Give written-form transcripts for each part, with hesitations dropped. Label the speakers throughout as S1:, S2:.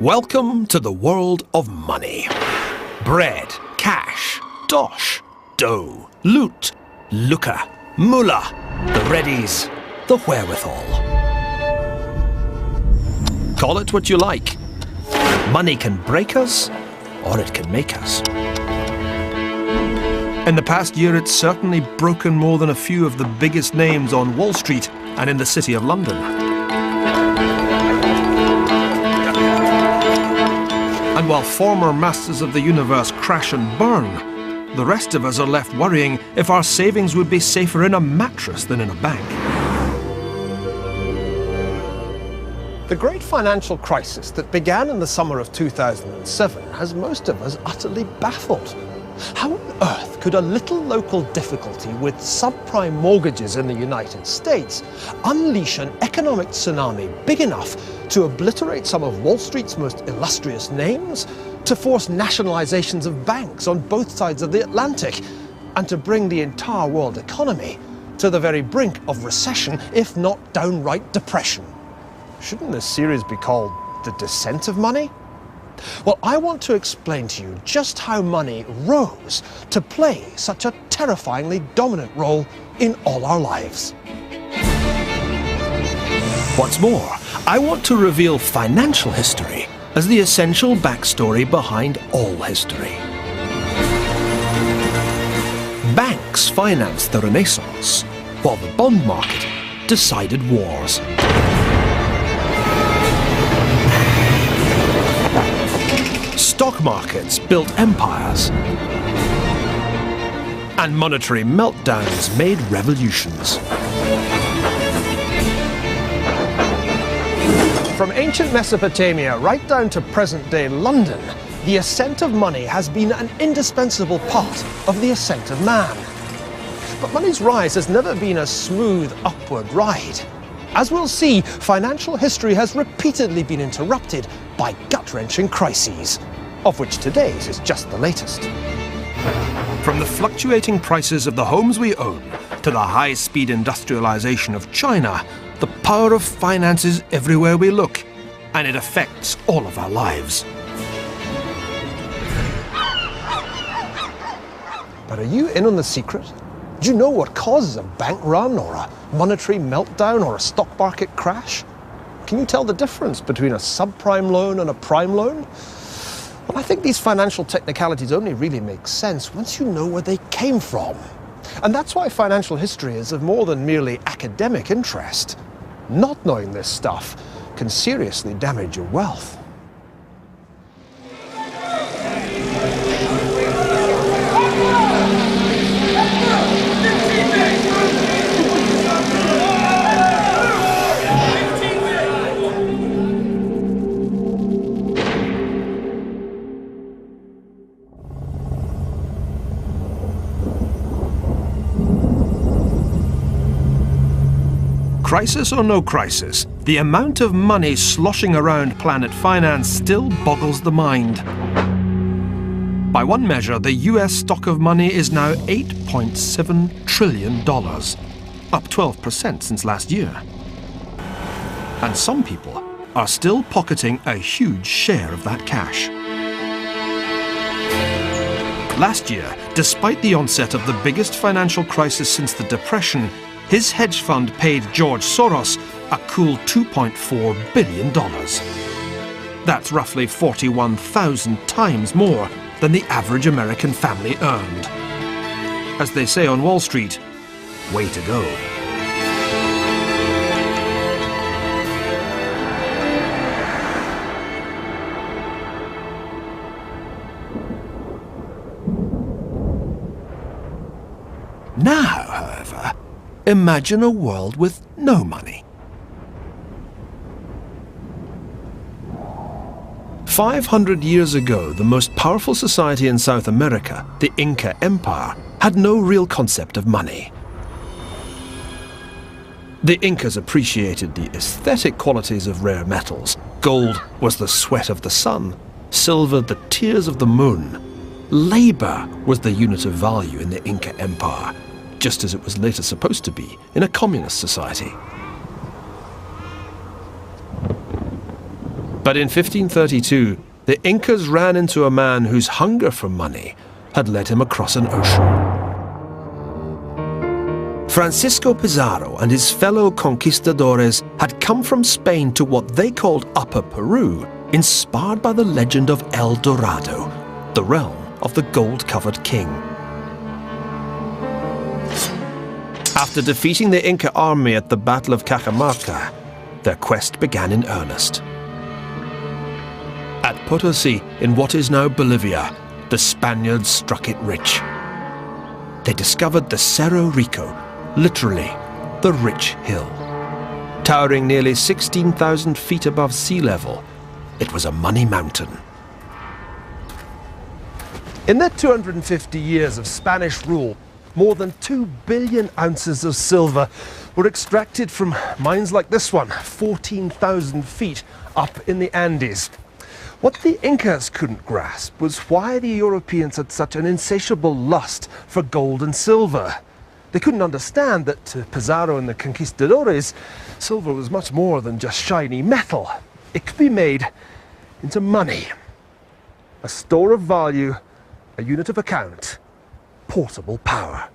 S1: Welcome to the world of money. Bread, cash, dosh, dough, loot, lucre, moolah, the readies, the wherewithal. Call it what you like. Money can break us, or it can make us. In the past year, it's certainly broken more than a few of the biggest names on Wall Street and in the City of London. And while former masters of the universe crash and burn, the rest of us are left worrying if our savings would be safer in a mattress than in a bank.
S2: The great financial crisis that began in the summer of 2007 has most of us utterly baffled. How on earth could a little local difficulty with subprime mortgages in the United States unleash an economic tsunami big enough to obliterate some of Wall Street's most illustrious names, to force nationalizations of banks on both sides of the Atlantic, and to bring the entire world economy to the very brink of recession, if not downright depression? Shouldn't this series be called The Descent of Money? Well, I want to explain to you just how money rose to play such a terrifyingly dominant role in all our lives.
S1: What's more, I want to reveal financial history as the essential backstory behind all history. Banks financed the Renaissance, while the bond market decided wars. Stock markets built empires, and monetary meltdowns made revolutions.
S2: From ancient Mesopotamia right down to present-day London, the ascent of money has been an indispensable part of the ascent of man. But money's rise has never been a smooth upward ride. As we'll see, financial history has repeatedly been interrupted by gut-wrenching crises, of which today's is just the latest.
S1: From the fluctuating prices of the homes we own to the high-speed industrialization of China, the power of finance is everywhere we look, and it affects all of our lives.
S2: But are you in on the secret? Do you know what causes a bank run, or a monetary meltdown, or a stock market crash? Can you tell the difference between a subprime loan and a prime loan? Well, I think these financial technicalities only really make sense once you know where they came from. And that's why financial history is of more than merely academic interest. Not knowing this stuff can seriously damage your wealth.
S1: Crisis or no crisis, the amount of money sloshing around planet finance still boggles the mind. By one measure, the US stock of money is now $8.7 trillion, up 12% since last year. And some people are still pocketing a huge share of that cash. Last year, despite the onset of the biggest financial crisis since the Depression, his hedge fund paid George Soros a cool $2.4 billion. That's roughly 41,000 times more than the average American family earned. As they say on Wall Street, way to go. Now, however, imagine a world with no money. 500 years ago, the most powerful society in South America, the Inca Empire, had no real concept of money. The Incas appreciated the aesthetic qualities of rare metals. Gold was the sweat of the sun, silver the tears of the moon. Labor was the unit of value in the Inca Empire, just as it was later supposed to be in a communist society. But in 1532, the Incas ran into a man whose hunger for money had led him across an ocean. Francisco Pizarro and his fellow conquistadores had come from Spain to what they called Upper Peru, inspired by the legend of El Dorado, the realm of the gold-covered king. After defeating the Inca army at the Battle of Cajamarca, their quest began in earnest. At Potosi, in what is now Bolivia, the Spaniards struck it rich. They discovered the Cerro Rico, literally, the rich hill. Towering nearly 16,000 feet above sea level, it was a money mountain.
S2: In their 250 years of Spanish rule, more than 2 billion ounces of silver were extracted from mines like this one, 14,000 feet up in the Andes. What the Incas couldn't grasp was why the Europeans had such an insatiable lust for gold and silver. They couldn't understand that to Pizarro and the conquistadores, silver was much more than just shiny metal. It could be made into money. A store of value, a unit of account, portable power.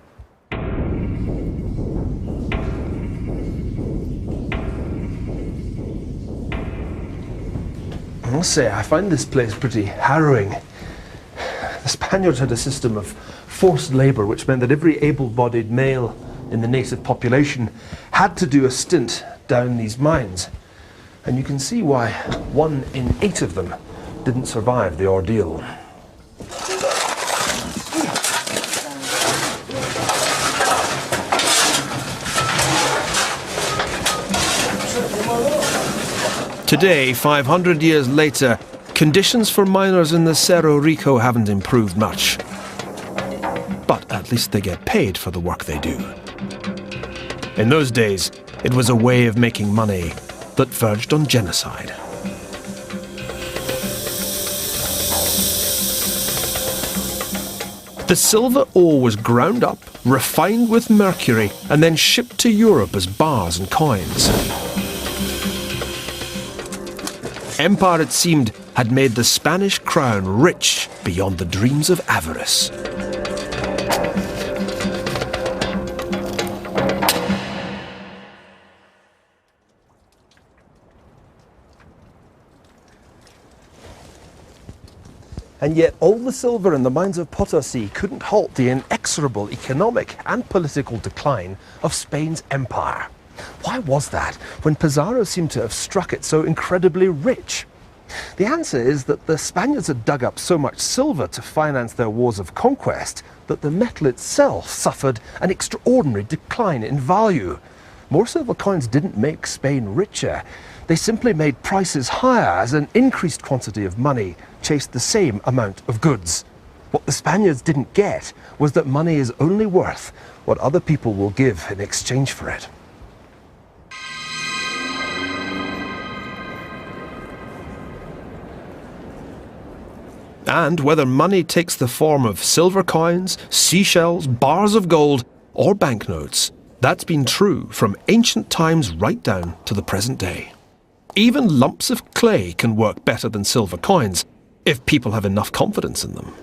S2: I must say, I find this place pretty harrowing. The Spaniards had a system of forced labour, which meant that every able-bodied male in the native population had to do a stint down these mines. And you can see why 1 in 8 of them didn't survive the ordeal.
S1: Today, 500 years later, conditions for miners in the Cerro Rico haven't improved much. But at least they get paid for the work they do. In those days, it was a way of making money that verged on genocide. The silver ore was ground up, refined with mercury, and then shipped to Europe as bars and coins. Empire, it seemed, had made the Spanish crown rich beyond the dreams of avarice.
S2: And yet all the silver in the mines of Potosi couldn't halt the inexorable economic and political decline of Spain's empire. Why was that, when Pizarro seemed to have struck it so incredibly rich? The answer is that the Spaniards had dug up so much silver to finance their wars of conquest that the metal itself suffered an extraordinary decline in value. More silver coins didn't make Spain richer. They simply made prices higher as an increased quantity of money chased the same amount of goods. What the Spaniards didn't get was that money is only worth what other people will give in exchange for it.
S1: And whether money takes the form of silver coins, seashells, bars of gold, or banknotes, that's been true from ancient times right down to the present day. Even lumps of clay can work better than silver coins if people have enough confidence in them.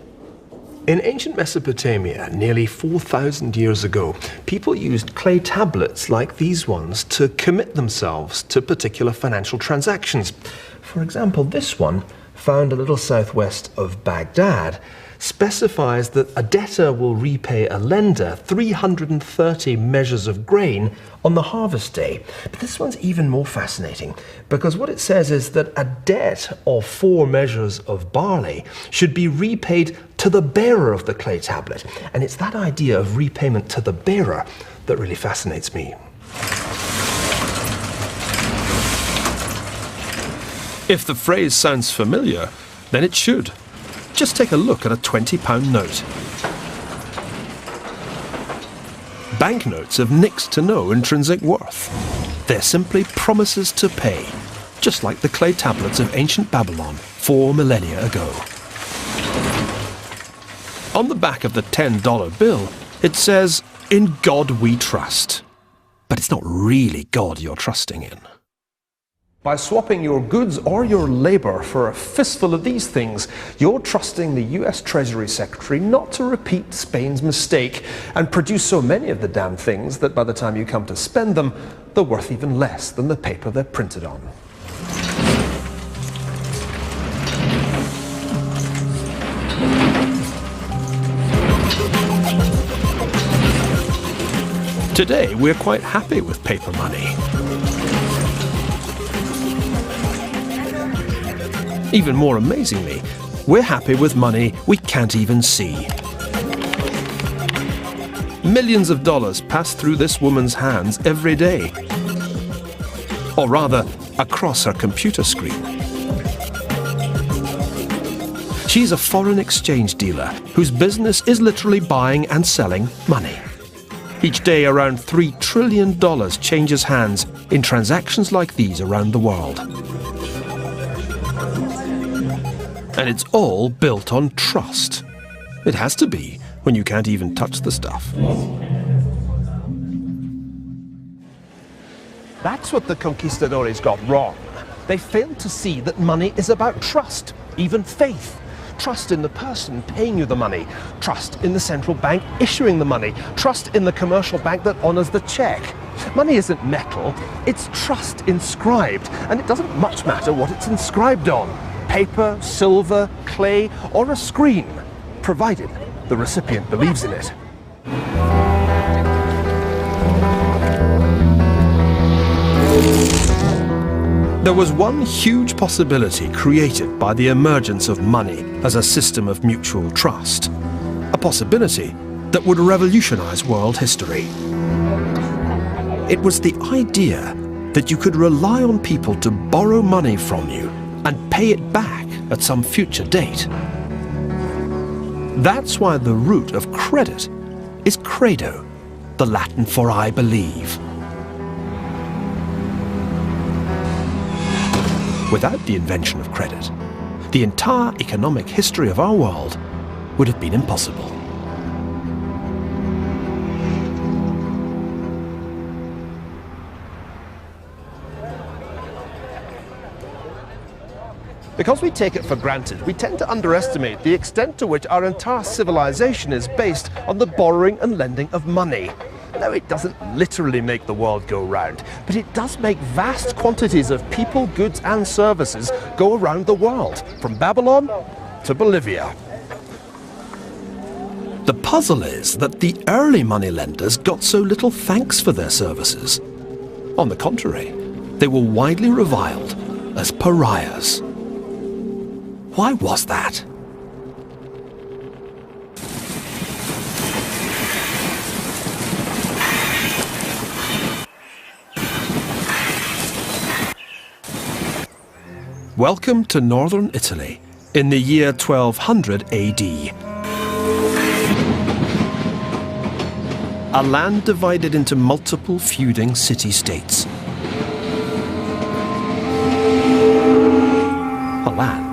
S2: In ancient Mesopotamia, nearly 4,000 years ago, people used clay tablets like these ones to commit themselves to particular financial transactions. For example, this one, found a little southwest of Baghdad, specifies that a debtor will repay a lender 330 measures of grain on the harvest day. But this one's even more fascinating, because what it says is that a debt of 4 measures of barley should be repaid to the bearer of the clay tablet. And it's that idea of repayment to the bearer that really fascinates me.
S1: If the phrase sounds familiar, then it should. Just take a look at a £20 note. Banknotes have next to no intrinsic worth. They're simply promises to pay, just like the clay tablets of ancient Babylon 4 millennia ago. On the back of the $10 bill, it says, "In God we trust." But it's not really God you're trusting in.
S2: By swapping your goods or your labor for a fistful of these things, you're trusting the US Treasury Secretary not to repeat Spain's mistake and produce so many of the damn things that by the time you come to spend them, they're worth even less than the paper they're printed on.
S1: Today, we're quite happy with paper money. Even more amazingly, we're happy with money we can't even see. Millions of dollars pass through this woman's hands every day. Or rather, across her computer screen. She's a foreign exchange dealer whose business is literally buying and selling money. Each day, around $3 trillion changes hands in transactions like these around the world. And it's all built on trust. It has to be when you can't even touch the stuff.
S2: That's what the conquistadores got wrong. They failed to see that money is about trust, even faith. Trust in the person paying you the money, trust in the central bank issuing the money, trust in the commercial bank that honors the check. Money isn't metal, it's trust inscribed, and it doesn't much matter what it's inscribed on. Paper, silver, clay, or a screen, provided the recipient believes in it.
S1: There was one huge possibility created by the emergence of money as a system of mutual trust. A possibility that would revolutionize world history. It was the idea that you could rely on people to borrow money from you and pay it back at some future date. That's why the root of credit is credo, the Latin for I believe. Without the invention of credit, the entire economic history of our world would have been impossible.
S2: Because we take it for granted, we tend to underestimate the extent to which our entire civilization is based on the borrowing and lending of money. Now, it doesn't literally make the world go round, but it does make vast quantities of people, goods and services go around the world, from Babylon to Bolivia.
S1: The puzzle is that the early moneylenders got so little thanks for their services. On the contrary, they were widely reviled as pariahs. Why was that? Welcome to northern Italy in the year 1200 AD. A land divided into multiple feuding city-states. A land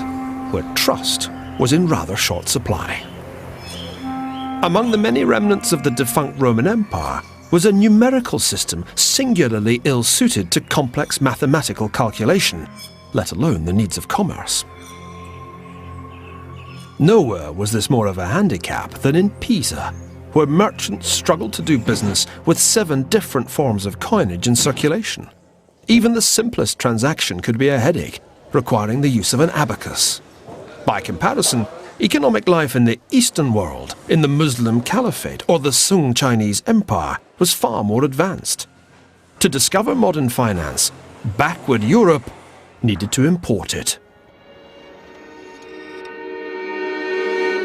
S1: where trust was in rather short supply. Among the many remnants of the defunct Roman Empire was a numerical system singularly ill-suited to complex mathematical calculation, let alone the needs of commerce. Nowhere was this more of a handicap than in Pisa, where merchants struggled to do business with 7 different forms of coinage in circulation. Even the simplest transaction could be a headache, requiring the use of an abacus. By comparison, economic life in the Eastern world, in the Muslim Caliphate or the Sung Chinese Empire, was far more advanced. To discover modern finance, backward Europe needed to import it.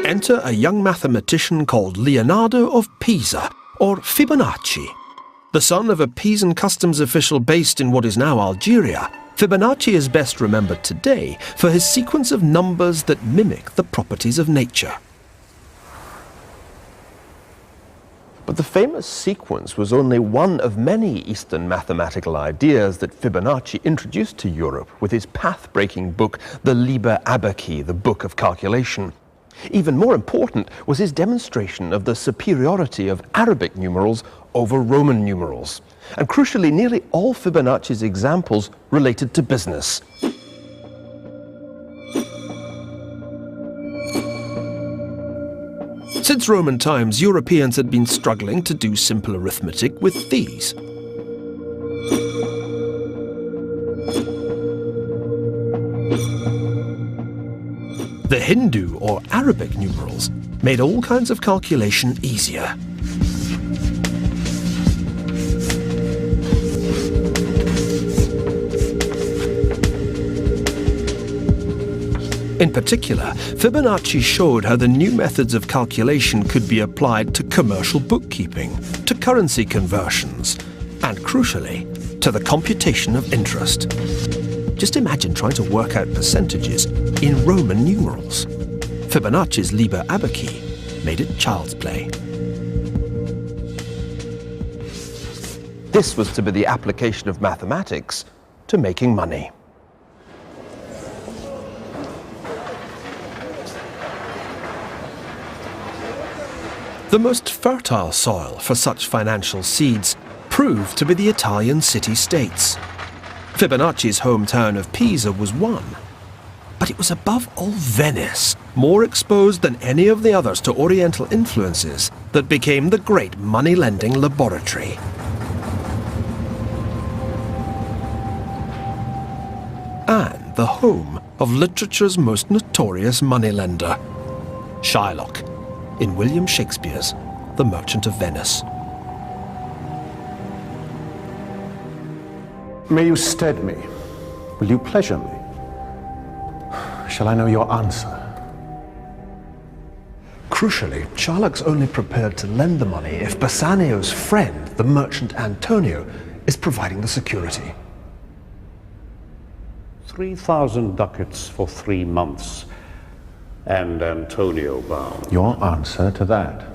S1: Enter a young mathematician called Leonardo of Pisa, or Fibonacci. The son of a Pisan customs official based in what is now Algeria, Fibonacci is best remembered today for his sequence of numbers that mimic the properties of nature.
S2: But the famous sequence was only one of many Eastern mathematical ideas that Fibonacci introduced to Europe with his path-breaking book, the Liber Abaci, the Book of Calculation. Even more important was his demonstration of the superiority of Arabic numerals over Roman numerals. And crucially, nearly all Fibonacci's examples related to business.
S1: Since Roman times, Europeans had been struggling to do simple arithmetic with these. The Hindu or Arabic numerals made all kinds of calculation easier. In particular, Fibonacci showed how the new methods of calculation could be applied to commercial bookkeeping, to currency conversions, and crucially, to the computation of interest. Just imagine trying to work out percentages in Roman numerals. Fibonacci's Liber Abaci made it child's play.
S2: This was to be the application of mathematics to making money.
S1: The most fertile soil for such financial seeds proved to be the Italian city-states. Fibonacci's hometown of Pisa was one, but it was above all Venice, more exposed than any of the others to Oriental influences, that became the great money-lending laboratory. And the home of literature's most notorious moneylender, Shylock, in William Shakespeare's The Merchant of Venice.
S3: May you stead me? Will you pleasure me? Shall I know your answer?
S2: Crucially, Shylock's only prepared to lend the money if Bassanio's friend, the merchant Antonio, is providing the security.
S4: 3,000 ducats for 3 months, and Antonio bound.
S3: Your answer to that?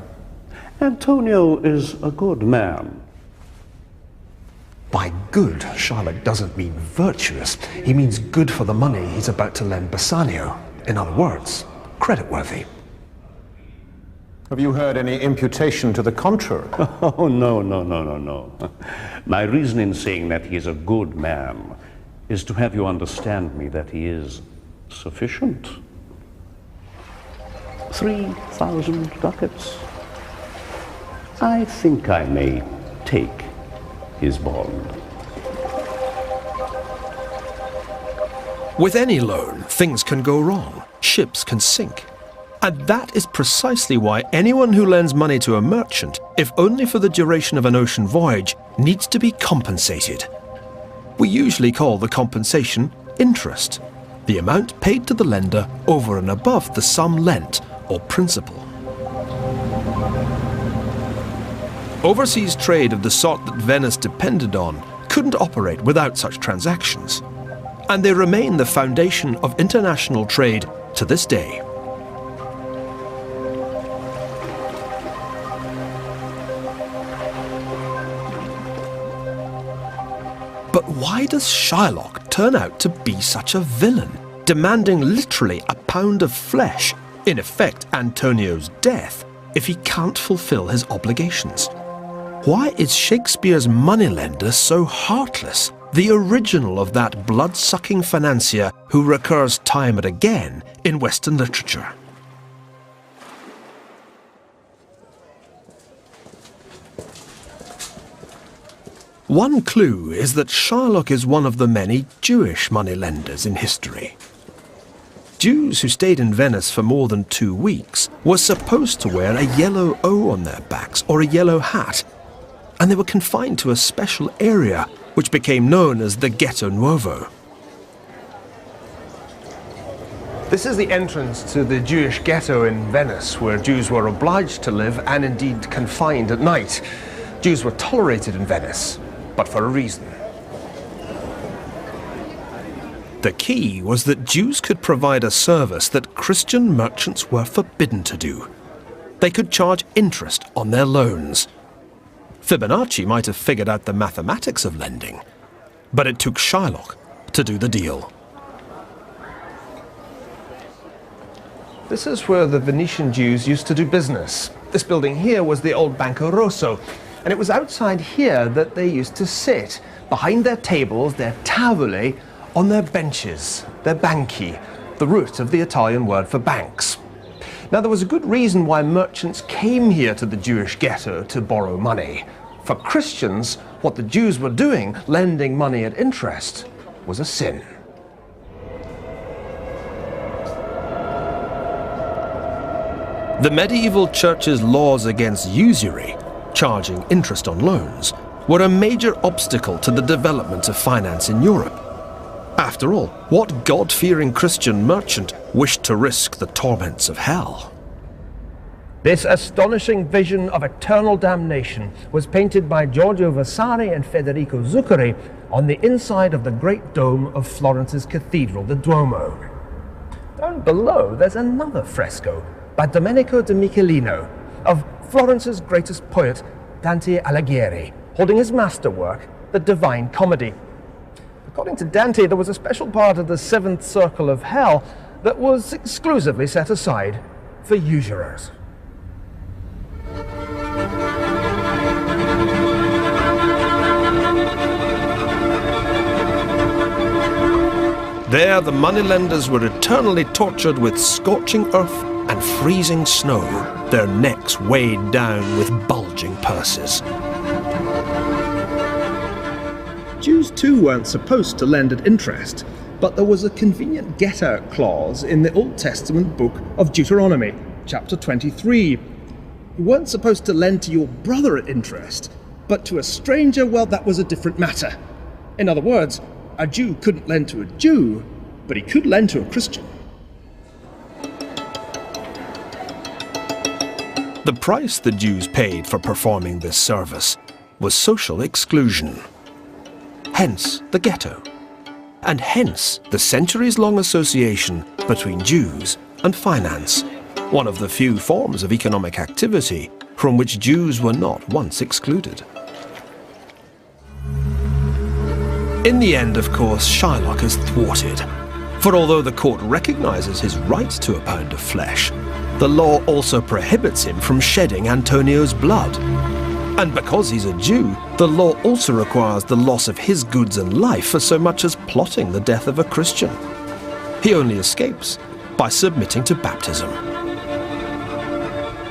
S4: Antonio is a good man.
S2: By good, Shylock doesn't mean virtuous. He means good for the money he's about to lend Bassanio. In other words, creditworthy.
S3: Have you heard any imputation to the contrary?
S4: Oh, no. My reason in saying that he is a good man is to have you understand me that he is sufficient. 3,000 ducats. I think I may take his bond.
S1: With any loan, things can go wrong, ships can sink. And that is precisely why anyone who lends money to a merchant, if only for the duration of an ocean voyage, needs to be compensated. We usually call the compensation interest, the amount paid to the lender over and above the sum lent, or principal. Overseas trade of the sort that Venice depended on couldn't operate without such transactions, and they remain the foundation of international trade to this day. But why does Shylock turn out to be such a villain, demanding literally a pound of flesh, in effect Antonio's death, if he can't fulfill his obligations? Why is Shakespeare's moneylender so heartless, the original of that blood-sucking financier who recurs time and again in Western literature? One clue is that Shylock is one of the many Jewish moneylenders in history. Jews who stayed in Venice for more than 2 weeks were supposed to wear a yellow O on their backs or a yellow hat, and they were confined to a special area which became known as the Ghetto Nuovo.
S2: This is the entrance to the Jewish ghetto in Venice, where Jews were obliged to live and indeed confined at night. Jews were tolerated in Venice, but for a reason.
S1: The key was that Jews could provide a service that Christian merchants were forbidden to do. They could charge interest on their loans. Fibonacci might have figured out the mathematics of lending, but it took Shylock to do the deal.
S2: This is where the Venetian Jews used to do business. This building here was the old Banco Rosso, And it was outside here that they used to sit, behind their tables, their tavole, on their benches, their banchi, the root of the Italian word for banks. Now, there was a good reason why merchants came here to the Jewish ghetto to borrow money. For Christians, what the Jews were doing, lending money at interest, was a sin.
S1: The medieval church's laws against usury, charging interest on loans, were a major obstacle to the development of finance in Europe. After all, what God-fearing Christian merchant wished to risk the torments of hell?
S2: This astonishing vision of eternal damnation was painted by Giorgio Vasari and Federico Zuccari on the inside of the great dome of Florence's cathedral, the Duomo. Down below, there's another fresco by Domenico de Michelino of Florence's greatest poet, Dante Alighieri, holding his masterwork, the Divine Comedy. According to Dante, there was a special part of the seventh circle of hell that was exclusively set aside for usurers.
S1: There, the moneylenders were eternally tortured with scorching earth and freezing snow, their necks weighed down with bulging purses.
S2: Jews too weren't supposed to lend at interest, but there was a convenient get-out clause in the Old Testament book of Deuteronomy, chapter 23. You weren't supposed to lend to your brother at interest, but to a stranger, well, that was a different matter. In other words, a Jew couldn't lend to a Jew, but he could lend to a Christian.
S1: The price the Jews paid for performing this service was social exclusion. Hence the ghetto, and hence the centuries-long association between Jews and finance, one of the few forms of economic activity from which Jews were not once excluded. In the end, of course, Shylock is thwarted, for although the court recognizes his right to a pound of flesh, the law also prohibits him from shedding Antonio's blood. And because he's a Jew, the law also requires the loss of his goods and life for so much as plotting the death of a Christian. He only escapes by submitting to baptism.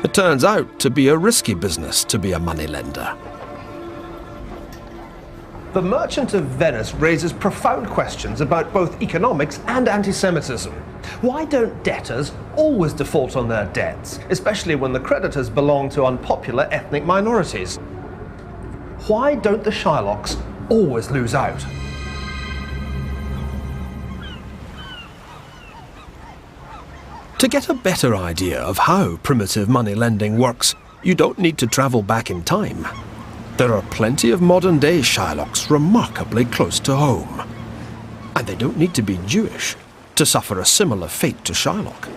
S1: It turns out to be a risky business to be a moneylender.
S2: The Merchant of Venice raises profound questions about both economics and anti-Semitism. Why don't debtors always default on their debts, especially when the creditors belong to unpopular ethnic minorities? Why don't the Shylocks always lose out?
S1: To get a better idea of how primitive money lending works, you don't need to travel back in time. There are plenty of modern-day Shylocks remarkably close to home. And they don't need to be Jewish to suffer a similar fate to Shylock.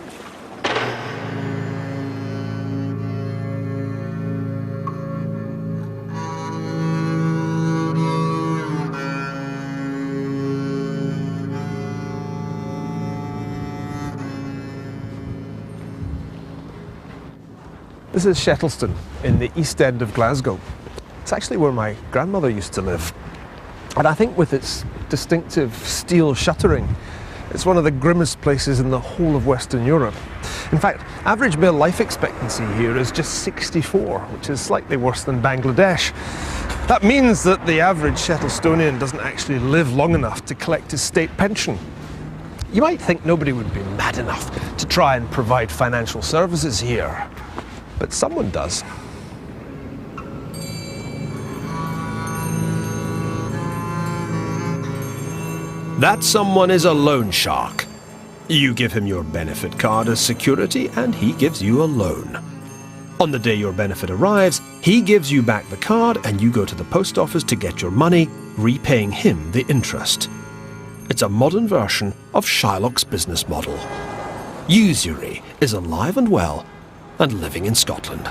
S2: This is Shettleston in the East End of Glasgow. It's actually where my grandmother used to live. And I think with its distinctive steel shuttering, it's one of the grimmest places in the whole of Western Europe. In fact, average male life expectancy here is just 64, which is slightly worse than Bangladesh. That means that the average Shettlestonian doesn't actually live long enough to collect his state pension. You might think nobody would be mad enough to try and provide financial services here, but someone does.
S1: That someone is a loan shark. You give him your benefit card as security and he gives you a loan. On the day your benefit arrives, he gives you back the card and you go to the post office to get your money, repaying him the interest. It's a modern version of Shylock's business model. Usury is alive and well and living in Scotland.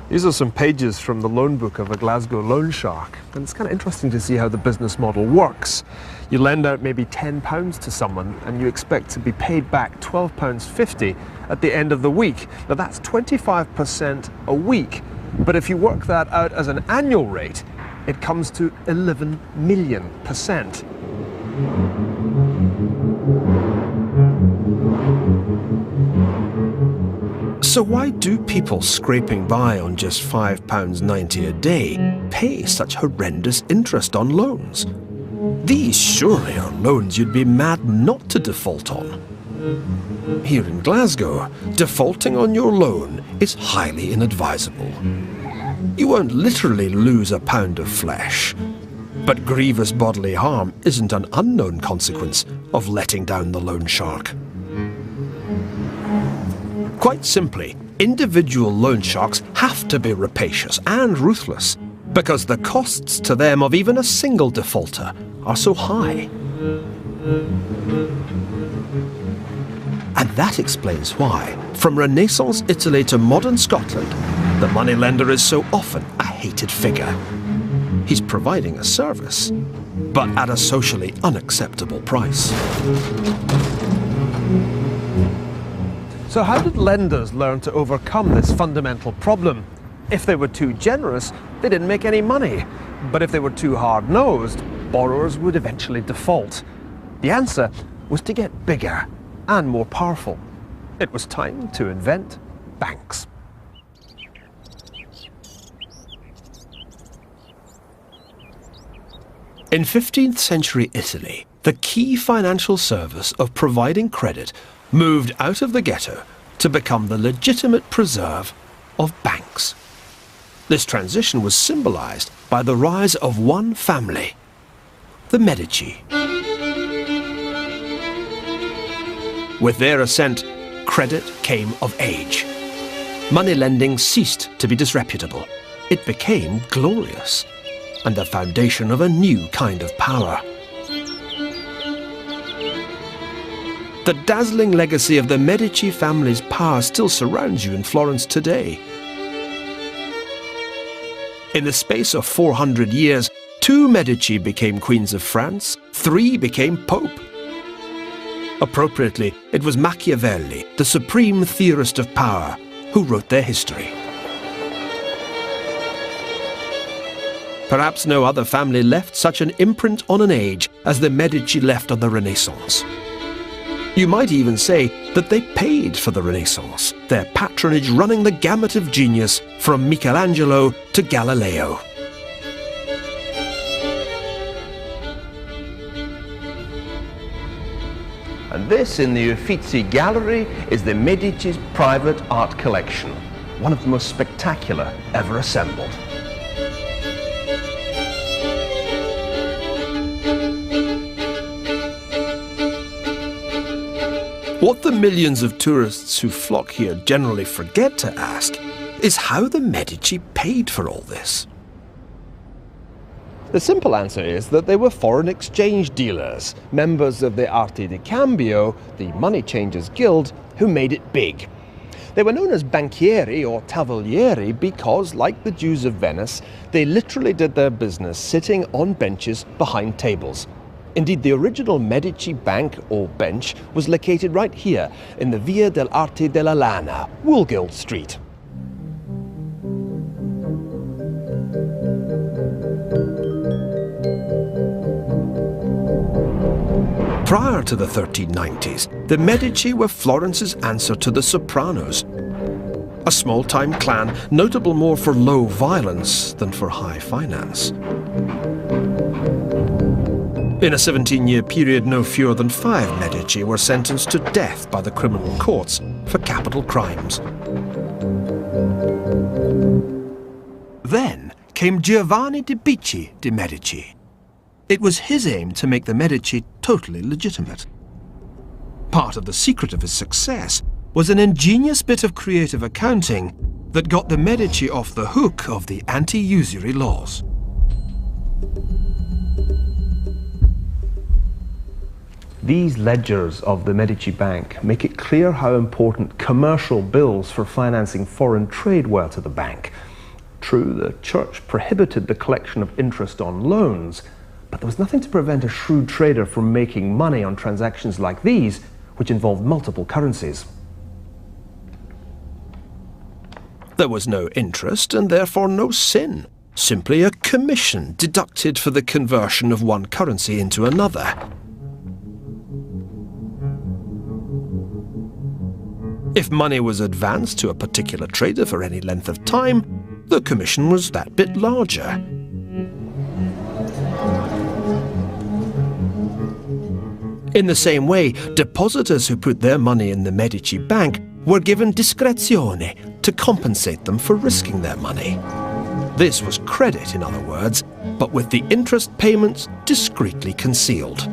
S2: These are some pages from the loan book of a Glasgow loan shark, and it's kind of interesting to see how the business model works. You lend out maybe £10 to someone and you expect to be paid back £12.50 at the end of the week. Now that's 25% a week But if you work that out as an annual rate, it comes to 11 million%.
S1: So why do people scraping by on just £5.90 a day pay such horrendous interest on loans? These surely are loans you'd be mad not to default on. Here in Glasgow, defaulting on your loan is highly inadvisable. You won't literally lose a pound of flesh, but grievous bodily harm isn't an unknown consequence of letting down the loan shark. Quite simply, individual loan sharks have to be rapacious and ruthless because the costs to them of even a single defaulter are so high. And that explains why, from Renaissance Italy to modern Scotland, the moneylender is so often a hated figure. He's providing a service, but at a socially unacceptable price.
S2: So how did lenders learn to overcome this fundamental problem? If they were too generous, they didn't make any money. But if they were too hard-nosed, borrowers would eventually default. The answer was to get bigger and more powerful. It was time to invent banks.
S1: In 15th century Italy, the key financial service of providing credit moved out of the ghetto to become the legitimate preserve of banks. This transition was symbolized by the rise of one family, the Medici. With their ascent, credit came of age. Money lending ceased to be disreputable. It became glorious, and the foundation of a new kind of power. The dazzling legacy of the Medici family's power still surrounds you in Florence today. In the space of 400 years, 2 Medici became queens of France, 3 became pope. Appropriately, it was Machiavelli, the supreme theorist of power, who wrote their history. Perhaps no other family left such an imprint on an age as the Medici left on the Renaissance. You might even say that they paid for the Renaissance, their patronage running the gamut of genius from Michelangelo to Galileo.
S2: And this, in the Uffizi Gallery, is the Medici's private art collection, one of the most spectacular ever assembled.
S1: What the millions of tourists who flock here generally forget to ask is how the Medici paid for all this.
S2: The simple answer is that they were foreign exchange dealers, members of the Arte di Cambio, the money changers guild, who made it big. They were known as banchieri or tavolieri because, like the Jews of Venice, they literally did their business sitting on benches behind tables. Indeed, the original Medici bank, or bench, was located right here in the Via dell'Arte della Lana, Woolgild Street.
S1: Prior to the 1390s, the Medici were Florence's answer to the Sopranos, a small-time clan notable more for low violence than for high finance. In a 17-year period, no fewer than 5 Medici were sentenced to death by the criminal courts for capital crimes. Then came Giovanni di Bicci de' Medici. It was his aim to make the Medici totally legitimate. Part of the secret of his success was an ingenious bit of creative accounting that got the Medici off the hook of the anti-usury laws.
S2: These ledgers of the Medici Bank make it clear how important commercial bills for financing foreign trade were to the bank. True, the church prohibited the collection of interest on loans, but there was nothing to prevent a shrewd trader from making money on transactions like these, which involved multiple currencies.
S1: There was no interest and therefore no sin, simply a commission deducted for the conversion of one currency into another. If money was advanced to a particular trader for any length of time, the commission was that bit larger. In the same way, depositors who put their money in the Medici Bank were given discrezione to compensate them for risking their money. This was credit, in other words, but with the interest payments discreetly concealed.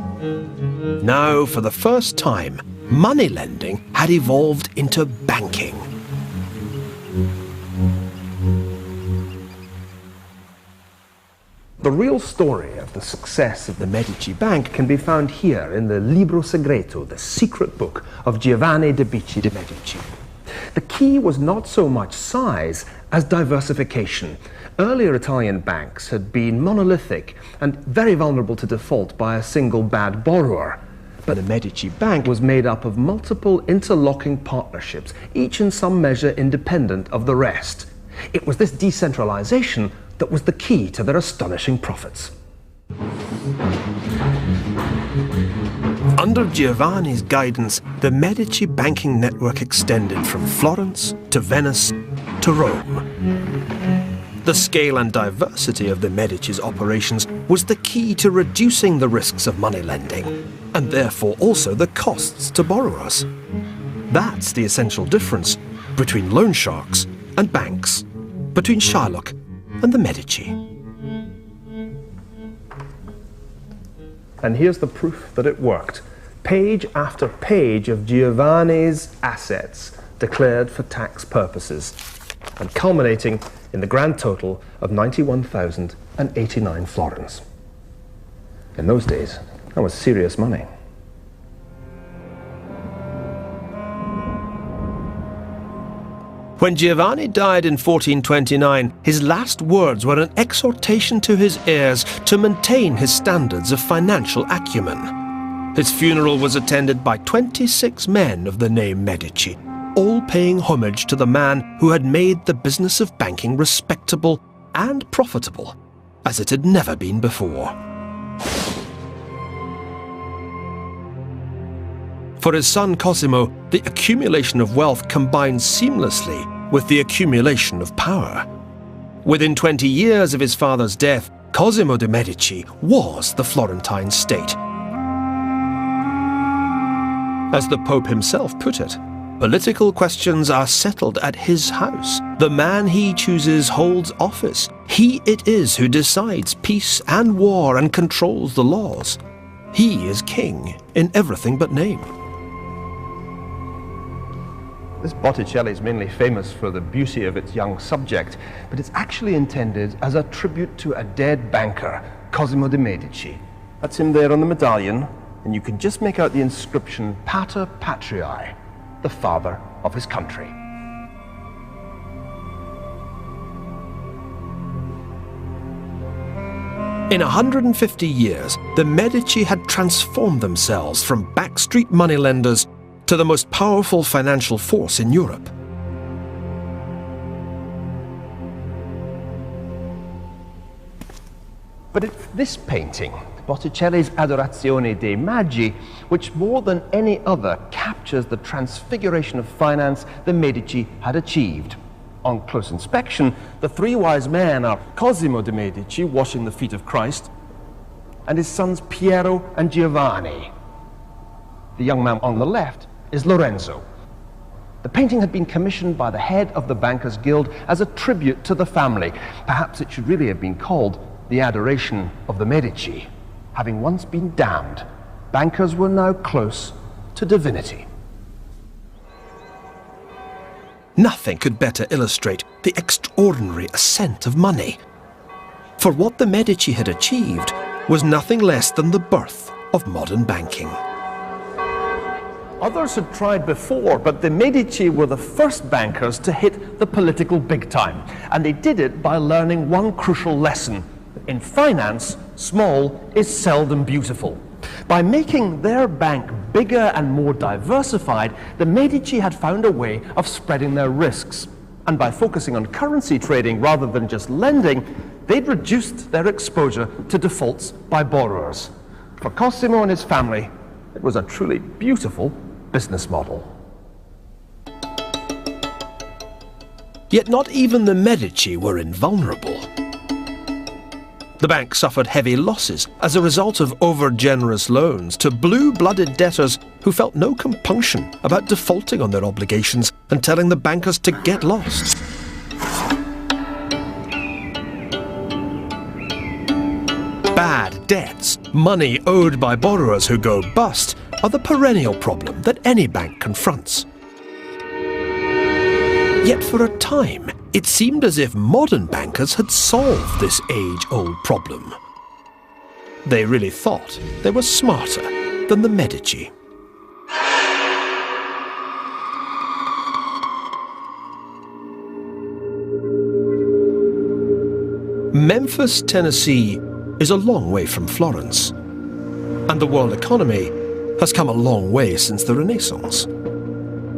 S1: Now, for the first time, money lending had evolved into banking.
S2: The real story of the success of the Medici Bank can be found here in the Libro Segreto, the secret book of Giovanni de' Medici. The key was not so much size as diversification. Earlier Italian banks had been monolithic and very vulnerable to default by a single bad borrower. But the Medici Bank was made up of multiple interlocking partnerships, each in some measure independent of the rest. It was this decentralization that was the key to their astonishing profits.
S1: Under Giovanni's guidance, the Medici banking network extended from Florence to Venice to Rome. The scale and diversity of the Medici's operations was the key to reducing the risks of money lending, and therefore also the costs to borrowers. That's the essential difference between loan sharks and banks, between Shylock and the Medici.
S2: And here's the proof that it worked. Page after page of Giovanni's assets declared for tax purposes, and culminating in the grand total of 91,089 florins. In those days, that was serious money.
S1: When Giovanni died in 1429, his last words were an exhortation to his heirs to maintain his standards of financial acumen. His funeral was attended by 26 men of the name Medici, all paying homage to the man who had made the business of banking respectable and profitable as it had never been before. For his son Cosimo, the accumulation of wealth combined seamlessly with the accumulation of power. Within 20 years of his father's death, Cosimo de' Medici was the Florentine state. As the Pope himself put it, political questions are settled at his house. The man he chooses holds office. He it is who decides peace and war and controls the laws. He is king in everything but name.
S2: This Botticelli is mainly famous for the beauty of its young subject, but it's actually intended as a tribute to a dead banker, Cosimo de' Medici. That's him there on the medallion, and you can just make out the inscription Pater Patriae, the father of his country.
S1: In 150 years, the Medici had transformed themselves from backstreet moneylenders to the most powerful financial force in Europe.
S2: But it's this painting, Botticelli's Adorazione dei Magi, which more than any other captures the transfiguration of finance the Medici had achieved. On close inspection, the three wise men are Cosimo de' Medici washing the feet of Christ, and his sons Piero and Giovanni. The young man on the left is Lorenzo. The painting had been commissioned by the head of the Bankers' Guild as a tribute to the family. Perhaps it should really have been called The Adoration of the Medici. Having once been damned, bankers were now close to divinity.
S1: Nothing could better illustrate the extraordinary ascent of money. For what the Medici had achieved was nothing less than the birth of modern banking.
S2: Others had tried before, but the Medici were the first bankers to hit the political big time. And they did it by learning one crucial lesson. In finance, small is seldom beautiful. By making their bank bigger and more diversified, the Medici had found a way of spreading their risks. And by focusing on currency trading rather than just lending, they'd reduced their exposure to defaults by borrowers. For Cosimo and his family, it was a truly beautiful business model.
S1: Yet not even the Medici were invulnerable. The bank suffered heavy losses as a result of over-generous loans to blue-blooded debtors who felt no compunction about defaulting on their obligations and telling the bankers to get lost. Bad debts, money owed by borrowers who go bust, are the perennial problem that any bank confronts. Yet for a time, it seemed as if modern bankers had solved this age-old problem. They really thought they were smarter than the Medici. Memphis, Tennessee is a long way from Florence, and the world economy has come a long way since the Renaissance.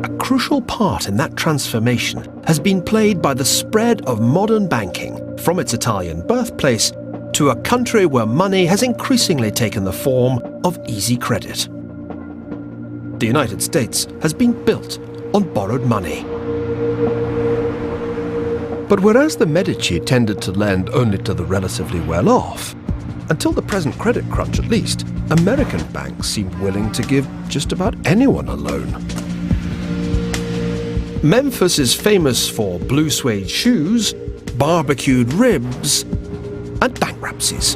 S1: A crucial part in that transformation has been played by the spread of modern banking from its Italian birthplace to a country where money has increasingly taken the form of easy credit. The United States has been built on borrowed money. But whereas the Medici tended to lend only to the relatively well-off, until the present credit crunch at least, American banks seemed willing to give just about anyone a loan. Memphis is famous for blue suede shoes, barbecued ribs, and bankruptcies.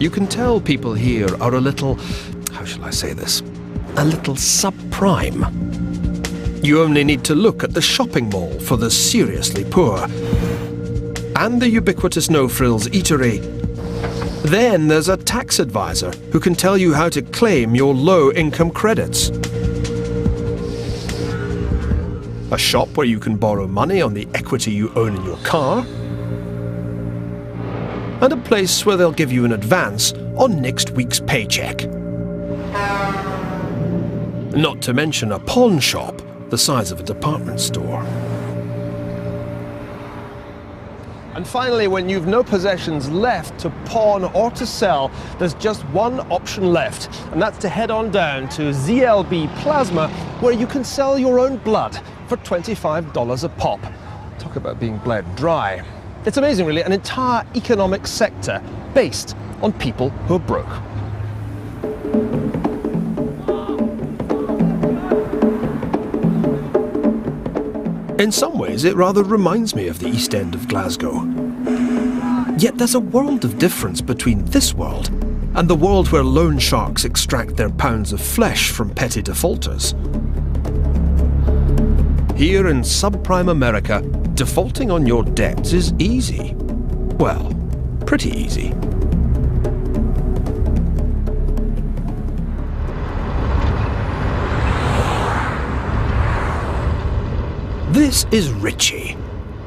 S1: You can tell people here are a little, how shall I say this, a little subprime. You only need to look at the shopping mall for the seriously poor, and the ubiquitous no-frills eatery. Then there's a tax advisor who can tell you how to claim your low-income credits. A shop where you can borrow money on the equity you own in your car, and a place where they'll give you an advance on next week's paycheck. Not to mention a pawn shop the size of a department store.
S2: And finally, when you've no possessions left to pawn or to sell, there's just one option left, and that's to head on down to ZLB Plasma, where you can sell your own blood for $25 a pop. Talk about being bled dry. It's amazing, really, an entire economic sector based on people who are broke.
S1: In some ways, it rather reminds me of the East End of Glasgow. Yet there's a world of difference between this world and the world where loan sharks extract their pounds of flesh from petty defaulters. Here in subprime America, defaulting on your debts is easy. Well, pretty easy. This is Richie.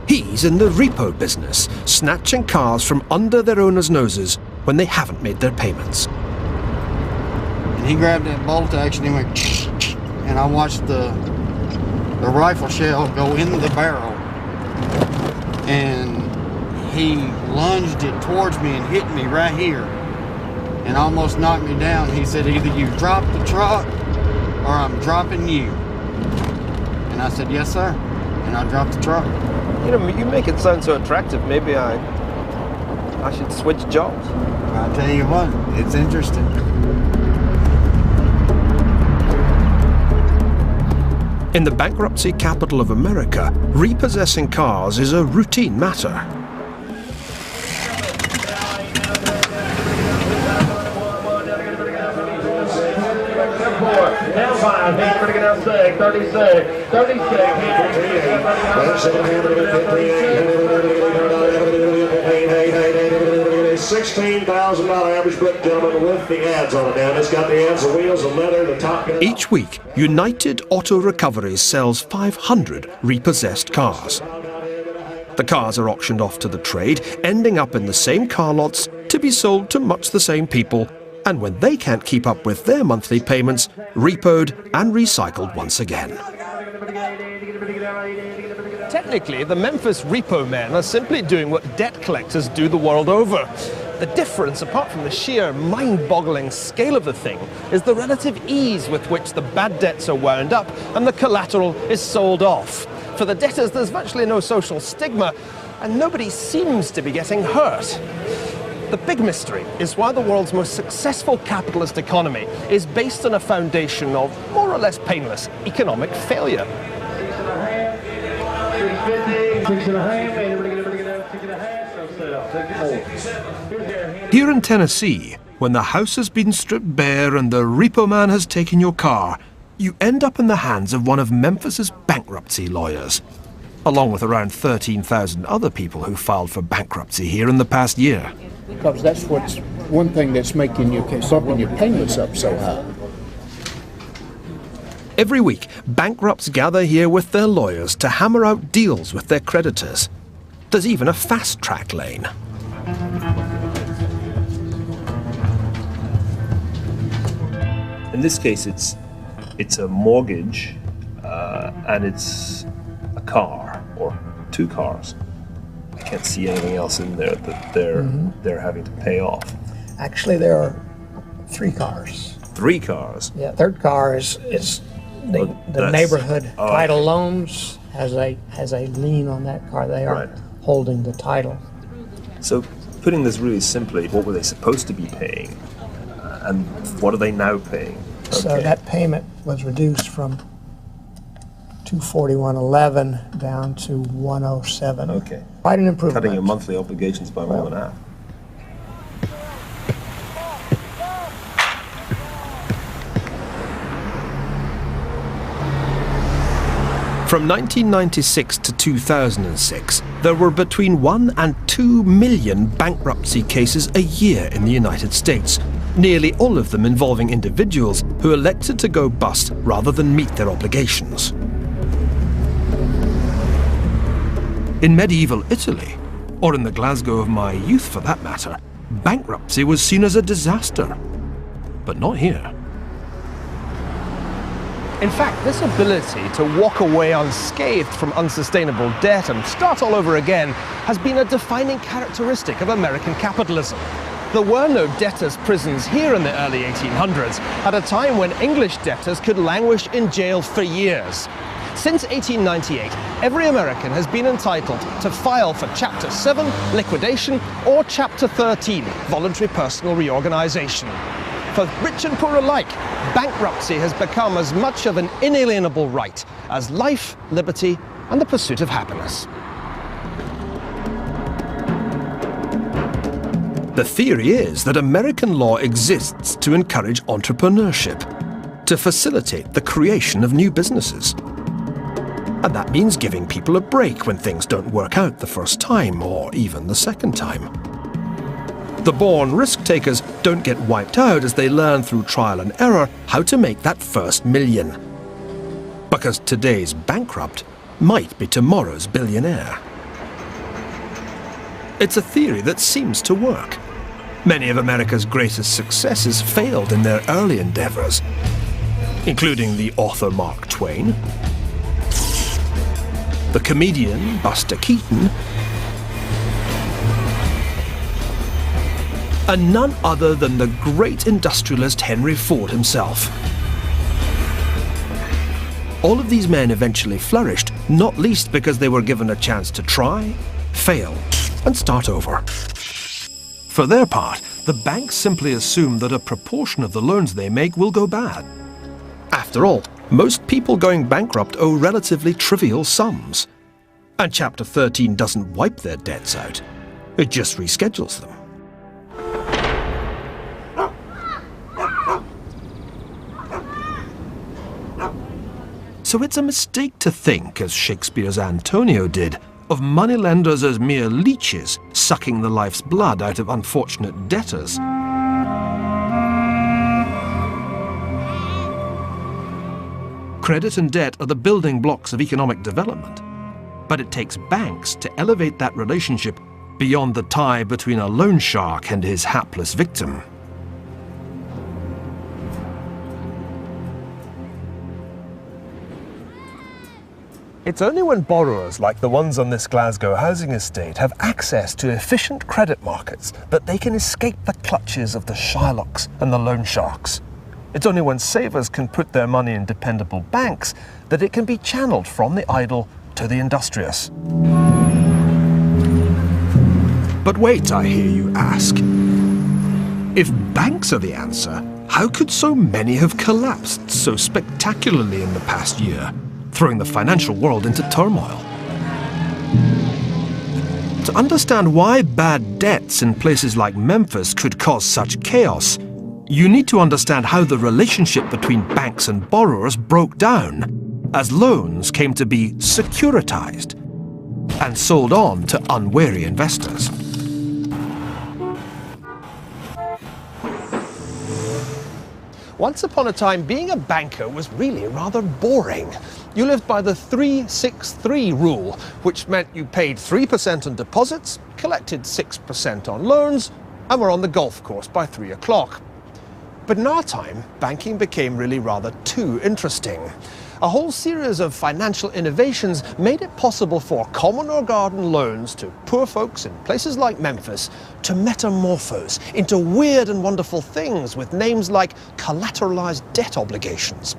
S1: He's in the repo business, snatching cars from under their owners' noses when they haven't made their payments.
S5: And he grabbed that bolt action and went, and I watched the rifle shell go into the barrel, and he lunged it towards me and hit me right here and almost knocked me down. He said, either you drop the truck or I'm dropping you. And I said, yes, sir. And I dropped the truck.
S2: You know, you make it sound so attractive, maybe I should switch jobs.
S5: I'll tell you what, it's interesting.
S1: In the bankruptcy capital of America, repossessing cars is a routine matter.
S6: $16,000 average book, gentlemen, with the ads on it now. It's got the ads, the wheels, the leather, the top.
S1: Each week, United Auto Recoveries sells 500 repossessed cars. The cars are auctioned off to the trade, ending up in the same car lots to be sold to much the same people, and when they can't keep up with their monthly payments, repoed and recycled once again.
S2: Technically, the Memphis repo men are simply doing what debt collectors do the world over. The difference, apart from the sheer mind-boggling scale of the thing, is the relative ease with which the bad debts are wound up and the collateral is sold off. For the debtors, there's virtually no social stigma, and nobody seems to be getting hurt. The big mystery is why the world's most successful capitalist economy is based on a foundation of more or less painless economic failure.
S1: Here in Tennessee, when the house has been stripped bare and the repo man has taken your car, you end up in the hands of one of Memphis's bankruptcy lawyers, along with around 13,000 other people who filed for bankruptcy here in the past year.
S7: Because that's what's one thing that's making your payments up so high.
S1: Every week, bankrupts gather here with their lawyers to hammer out deals with their creditors. There's even a fast-track lane.
S8: In this case, it's a mortgage, and it's a car or two cars. I can't see anything else in there that they're having to pay off.
S9: Actually, there are 3 cars.
S8: 3 cars.
S9: Yeah, third car is the neighborhood title loans has a lien on that car. They are holding the title.
S8: So, putting this really simply, what were they supposed to be paying, and what are they now paying?
S9: So that payment was reduced from $241.11 down to $107.
S8: Okay.
S9: Quite an improvement.
S8: Cutting your monthly obligations by more than half.
S1: From 1996 to 2006, there were between 1 and 2 million bankruptcy cases a year in the United States, nearly all of them involving individuals who elected to go bust rather than meet their obligations. In medieval Italy, or in the Glasgow of my youth for that matter, bankruptcy was seen as a disaster. But not here.
S2: In fact, this ability to walk away unscathed from unsustainable debt and start all over again has been a defining characteristic of American capitalism. There were no debtors' prisons here in the early 1800s, at a time when English debtors could languish in jail for years. Since 1898, every American has been entitled to file for Chapter 7, liquidation, or Chapter 13, voluntary personal reorganization. For rich and poor alike, bankruptcy has become as much of an inalienable right as life, liberty, and the pursuit of happiness.
S1: The theory is that American law exists to encourage entrepreneurship, to facilitate the creation of new businesses. And that means giving people a break when things don't work out the first time or even the second time. The born risk-takers don't get wiped out as they learn through trial and error how to make that first million. Because today's bankrupt might be tomorrow's billionaire. It's a theory that seems to work. Many of America's greatest successes failed in their early endeavors, including the author Mark Twain, the comedian Buster Keaton, and none other than the great industrialist Henry Ford himself. All of these men eventually flourished, not least because they were given a chance to try, fail, and start over. For their part, the banks simply assume that a proportion of the loans they make will go bad. After all, most people going bankrupt owe relatively trivial sums. And Chapter 13 doesn't wipe their debts out, it just reschedules them. So it's a mistake to think, as Shakespeare's Antonio did, of moneylenders as mere leeches sucking the life's blood out of unfortunate debtors. Credit and debt are the building blocks of economic development, but it takes banks to elevate that relationship beyond the tie between a loan shark and his hapless victim.
S2: It's only when borrowers like the ones on this Glasgow housing estate have access to efficient credit markets that they can escape the clutches of the Shylocks and the loan sharks. It's only when savers can put their money in dependable banks that it can be channeled from the idle to the industrious.
S1: But wait, I hear you ask. If banks are the answer, how could so many have collapsed so spectacularly in the past year, throwing the financial world into turmoil? To understand why bad debts in places like Memphis could cause such chaos, you need to understand how the relationship between banks and borrowers broke down as loans came to be securitized and sold on to unwary investors.
S2: Once upon a time, being a banker was really rather boring. You lived by the 3-6-3 rule, which meant you paid 3% on deposits, collected 6% on loans, and were on the golf course by 3 o'clock. But in our time, banking became really rather too interesting. A whole series of financial innovations made it possible for common or garden loans to poor folks in places like Memphis to metamorphose into weird and wonderful things with names like collateralized debt obligations.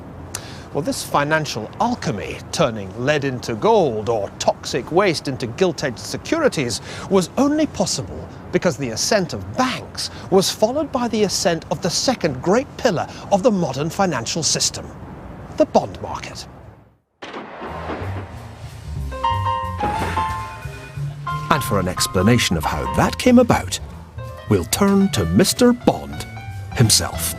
S2: Well, this financial alchemy, turning lead into gold or toxic waste into gilt-edged securities, was only possible because the ascent of banks was followed by the ascent of the second great pillar of the modern financial system, the bond market.
S1: And for an explanation of how that came about, we'll turn to Mr. Bond himself.